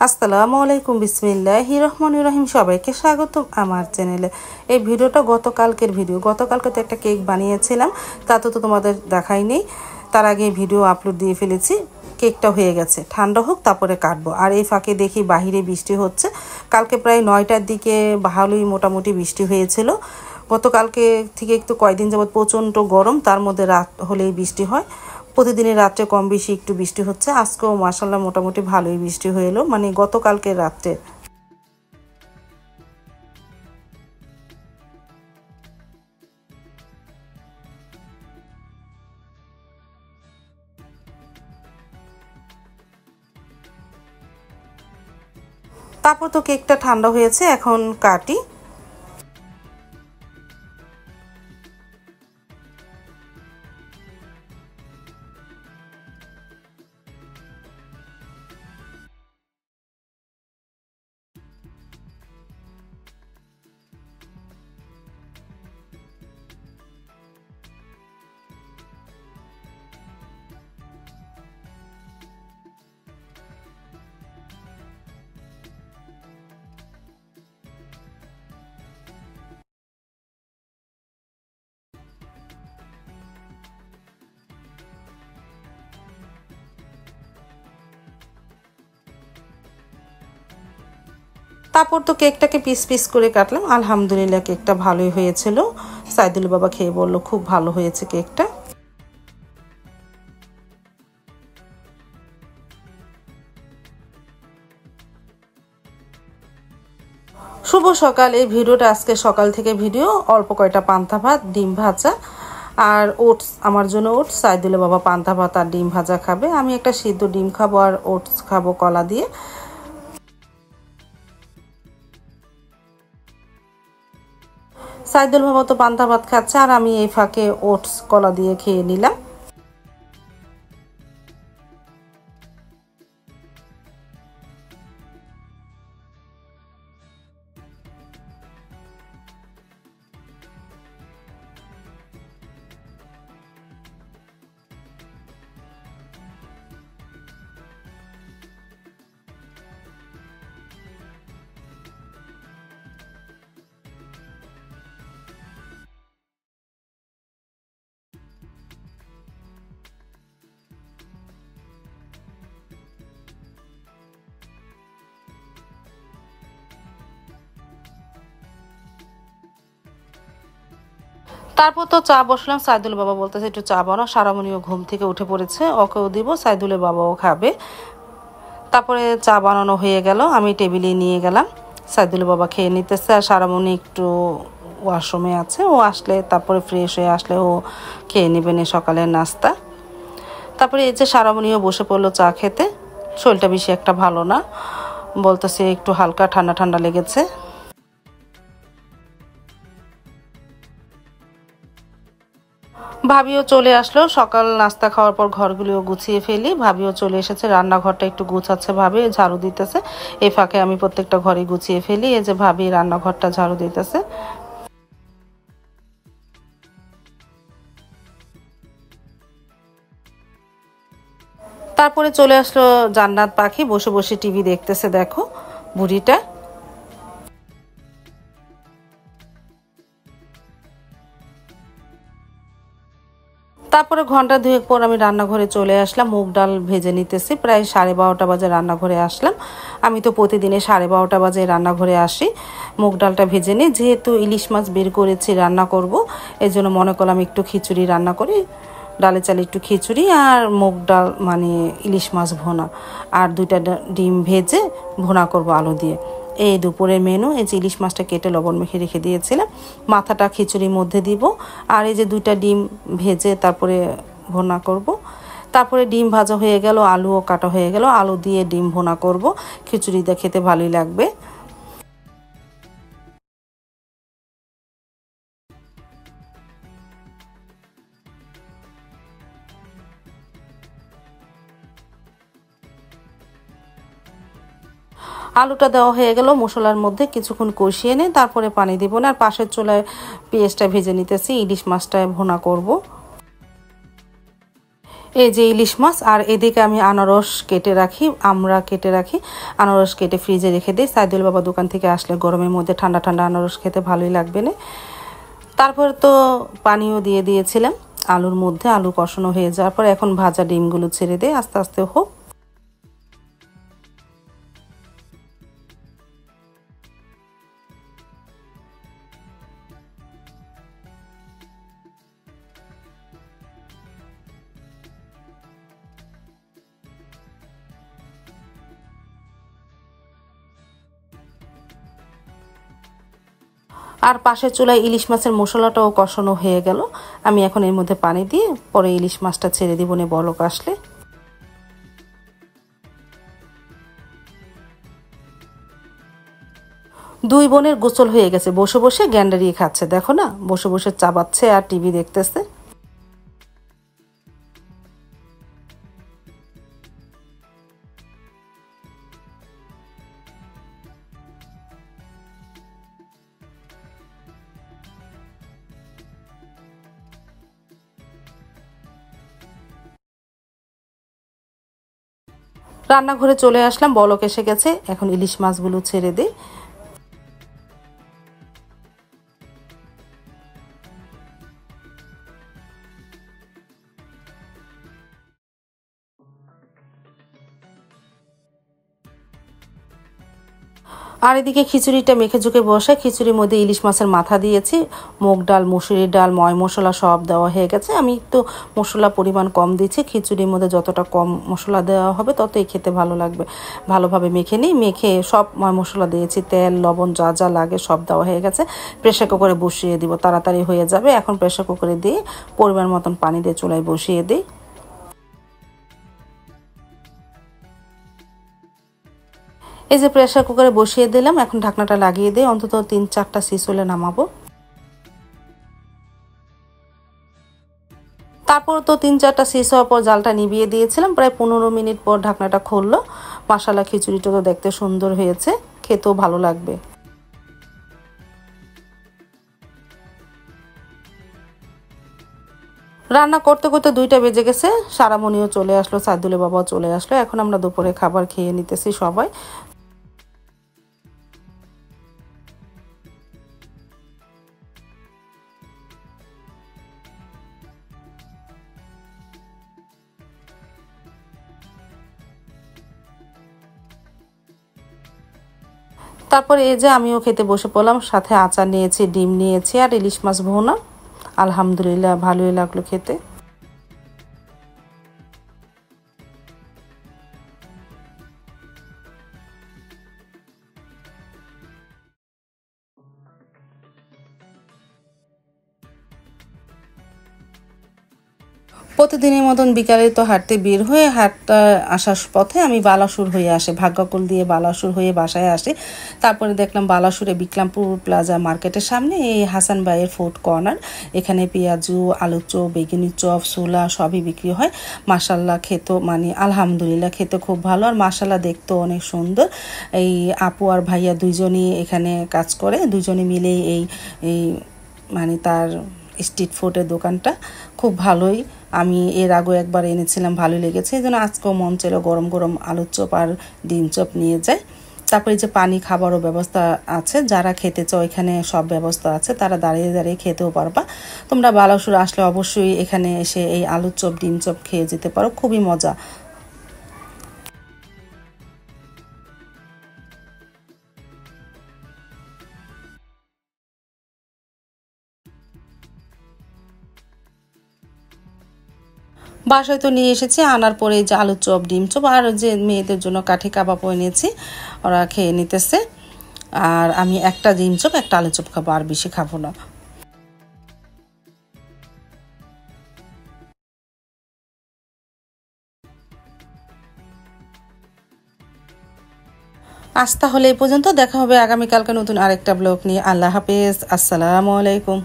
আসসালামু আলাইকুম, বিসমিল্লাহির রহমানির রহিম। সবাইকে স্বাগতম আমার চ্যানেলে। এই ভিডিওটা গতকালকের ভিডিও। গতকালকে তো একটা কেক বানিয়েছিলাম, তা তো তোমাদের দেখাইনি। তার আগে ভিডিও আপলোড দিয়ে ফেলেছি। কেকটা হয়ে গেছে, ঠান্ডা হোক তারপরে কাটবো। আর এই ফাঁকে দেখি বাহিরে বৃষ্টি হচ্ছে। কালকে প্রায় 9টার দিকে ভালোই মোটামুটি বৃষ্টি হয়েছিল। গতকালকে থেকে একটু কয়েকদিন যাবৎ প্রচণ্ড গরম, তার মধ্যে রাত হলেই বৃষ্টি হয়। প্রতিদিনের রাত্রে কম বেশি একটু বৃষ্টি হচ্ছে। আজকেও মাশাআল্লাহ মোটামুটি ভালোই বৃষ্টি হয়ে এলো, মানে গতকালকের রাত্রে। তারপর তো কেকটা ঠান্ডা হয়েছে, এখন কাটি। তারপর তো কেকটাকে পিস পিস করে কাটলাম। আলহামদুলিল্লাহ কেকটা ভালোই হয়েছিল। সাইদুল বাবা খেয়ে বলল খুব ভালো হয়েছে কেকটা। শুভ সকাল। এই ভিডিওটা আজকে সকাল থেকে ভিডিও। অল্প কয়টা পান্তা ভাত, ডিম ভাজা আর ওটস। আমার জন্য ওটস, সাইদুলের বাবা পান্তা ভাত আর ডিম ভাজা খাবে। আমি একটা সিদ্ধ ডিম খাবো আর ওটস খাবো কলা দিয়ে। সাইদুল বাবা তো পান্তা ভাত খাচ্ছে আর আমি এই ফাঁকে ওটস কলা দিয়ে খেয়ে নিলাম। তারপর তো চা বসলাম। সাইদুল বাবা বলতেছে একটু চা বানাও। সারামণিও ঘুম থেকে উঠে পড়েছে, ওকেও দিব, সাইদুলের বাবাও খাবে। তারপরে চা বানানো হয়ে গেল, আমি টেবিলে নিয়ে গেলাম। সাইদুলের বাবা খেয়ে নিতেছে আর সারামণি একটু ওয়াশরুমে আছে। ও আসলে, তারপরে ফ্রেশ হয়ে আসলে ও খেয়ে নেবেন সকালের নাস্তা। তারপরে এই যে সারামণিও বসে পড়লো চা খেতে। শরীরটা বেশি একটা ভালো না, বলতেছে একটু হালকা ঠান্ডা ঠান্ডা লেগেছে। ভাবিও চলে আসলো। সকাল নাস্তা খাওয়ার পর ঘরগুলিও গুছিয়ে ফেলি। ভাবিও চলে এসেছে, রান্নাঘরটা একটু গুছাচ্ছে, ভাবি ঝাড়ু দিতেছে। এই ফাঁকে আমি প্রত্যেকটা ঘরে গুছিয়ে ফেলি। এই যে ভাবি রান্নাঘরটা ঝাড়ু দিতেছে। তারপরে চলে আসলো জান্নাত পাখি, বসে বসে টিভি দেখতেছে। দেখো বুড়িটা। তারপরে ঘন্টা দুয়েক পর আমি রান্নাঘরে চলে আসলাম। মুগ ডাল ভেজে নিতেছি। প্রায় 12:30 বাজে রান্নাঘরে আসলাম। আমি তো প্রতিদিনে 12:30 বাজে রান্নাঘরে আসি। মুগ ডালটা ভেজে নিই, যেহেতু ইলিশ মাছ বের করেছি রান্না করব, এই জন্য মনে করলাম একটু খিচুড়ি রান্না করি। ডালে চালে একটু খিচুড়ি আর মুগ ডাল, মানে ইলিশ মাছ ভোনা, আর 2টা ডিম ভেজে ভোনা করব আলু দিয়ে। এই দুপুরের মেনু। এই যে ইলিশ মাছটা কেটে লবণ মেখে রেখে দিয়েছিলাম, মাথাটা খিচুড়ির মধ্যে দিব। আর এই যে 2টা ডিম ভেজে তারপরে ভোনা করব। তারপরে ডিম ভাজা হয়ে গেল, আলুও কাটা হয়ে গেল। আলু দিয়ে ডিম ভোনা করব, খিচুড়িটা খেতে ভালোই লাগবে। আলুটা দেওয়া হয়ে গেল মশলার মধ্যে, কিছুক্ষণ কষিয়ে নিয়ে তারপরে পানি দিব না। আর পাশের চুলায় পেঁয়াজটা ভেজে নিতেছি, ইলিশ মাছটা ভোনা করব। এই যে ইলিশ মাছ, আর এদিকে আমি আনারস কেটে রাখি, আমরা কেটে রাখি, আনারস কেটে ফ্রিজে রেখে দিই। সাইদুল বাবা দোকান থেকে আসলে গরমের মধ্যে ঠান্ডা ঠান্ডা আনারস খেতে ভালোই লাগবে না। তারপর তো পানিও দিয়ে দিয়েছিলাম আলুর মধ্যে, আলু কষানো হয়ে যাওয়ার পর এখন ভাজা ডিমগুলো ছেড়ে দিয়ে আস্তে আস্তে হোক। আর পাশের চুলায় ইলিশ মাছের মশলাটাও কষানো হয়ে গেল। আমি এখন এর মধ্যে পানি দিয়ে পরে ইলিশ মাছটা ছেড়ে দিব নে বলক আসলে। দুই বোনের গোসল হয়ে গেছে, বসে বসে গ্যান্ডারিয়ে খাচ্ছে, দেখো না, বসে বসে চাবাচ্ছে আর টিভি দেখতেছে। রান্নাঘরে চলে আসলাম, বলক এসে গেছে, এখন ইলিশ মাছগুলো ছেড়ে দিই। আর এদিকে খিচুড়িটা মেখে ঝুঁকে বসে, খিচুড়ির মধ্যে ইলিশ মাছের মাথা দিয়েছি, মুগ ডাল, মুসুরির ডাল, ময় মশলা সব দেওয়া হয়ে গেছে। আমি একটু মশলা পরিমাণ কম দিচ্ছি, খিচুড়ির মধ্যে যতটা কম মশলা দেওয়া হবে ততই খেতে ভালো লাগবে। ভালোভাবে মেখে নিই, মেখে সব ময় মশলা দিয়েছি, তেল লবণ যা যা লাগে সব দেওয়া হয়ে গেছে। প্রেসার কুকারে বসিয়ে দিব, তাড়াতাড়ি হয়ে যাবে। এখন প্রেসার কুকারে দিয়ে পরিমাণ মতন পানি দিয়ে চুলায় বসিয়ে দিই। এই যে প্রেসার কুকারে বসিয়ে দিলাম, এখন ঢাকনাটা লাগিয়ে দিয়ে অন্তত 3-4টা সিসলে নামাবো। তারপর তো 3-4টা সিস হওয়ার পর জালটা নিভিয়ে দিয়েছিলাম। প্রায় 15 মিনিট পর ঢাকনাটা খুললো। মাশাআল্লাহ, খিচুড়িটা তো দেখতে সুন্দর হয়েছে, খেতেও ভালো লাগবে। রান্না করতে করতে 2টা বেজে গেছে, সারামণিও চলে আসলো, সাইদুলের বাবাও চলে আসলো। এখন আমরা দুপুরে খাবার খেয়ে নিতেছি সবাই। তারপরে এই যে আমিও খেতে বসে পড়লাম, সাথে আচার নিয়েছি, ডিম নিয়েছি আর ইলিশ মাছ ভুনা। আলহামদুলিল্লাহ, ভালোই লাগলো খেতে। প্রতিদিনের মতন বিকালে তো হাঁটতে বের হয়ে হাঁটতে আসার পথে আমি বালাসুর হয়ে আসি, ভাগ্যকুল দিয়ে বালাসুর হয়ে বাসায় আসি। তারপরে দেখলাম বালাসুরে বিক্রমপুর প্লাজা মার্কেটের সামনে এই হাসান ভাইয়ের ফুড কর্নার, এখানে পেঁয়াজু, আলু চপ, বেগুনি চপ, ছোলা সবই বিক্রি হয়। মাশাল্লাহ, খেতে মানে আলহামদুলিল্লাহ খেতে খুব ভালো, আর মাশাল্লাহ দেখতেও অনেক সুন্দর। এই আপু আর ভাইয়া দুইজনই এখানে কাজ করে, দুজনে মিলেই এই এই মানে তার স্ট্রিট ফুডের দোকানটা খুব ভালোই। আমি এর আগেও একবার এনেছিলাম, ভালোই লেগেছে, এই জন্য আজকেও মন চাইলো গরম গরম আলুর চপ আর ডিম চপ নিয়ে যায়। তারপরে যে পানি খাবারও ব্যবস্থা আছে, যারা খেতে চাও এখানে সব ব্যবস্থা আছে, তারা দাঁড়িয়ে দাঁড়িয়ে খেতেও পারবা। তোমরা বালাসুর আসলে অবশ্যই এখানে এসে এই আলুর চপ ডিম চপ খেয়ে যেতে পারো, খুবই মজা। বাসায় তো নিয়ে এসেছি, আনার পরে যে আলুর চপ ডিম চপ আর যে মেয়েদের জন্য কাঠি কাবাবও এনেছি, ওরা খেয়ে নিতেছে। আর আমি একটা ডিম চপ একটা আলু চপ খাবো, আর বেশি খাবো না। আজ তাহলে এই পর্যন্ত, দেখা হবে আগামীকালকে নতুন আরেকটা ব্লগ নিয়ে। আল্লাহ হাফেজ, আসসালামু আলাইকুম।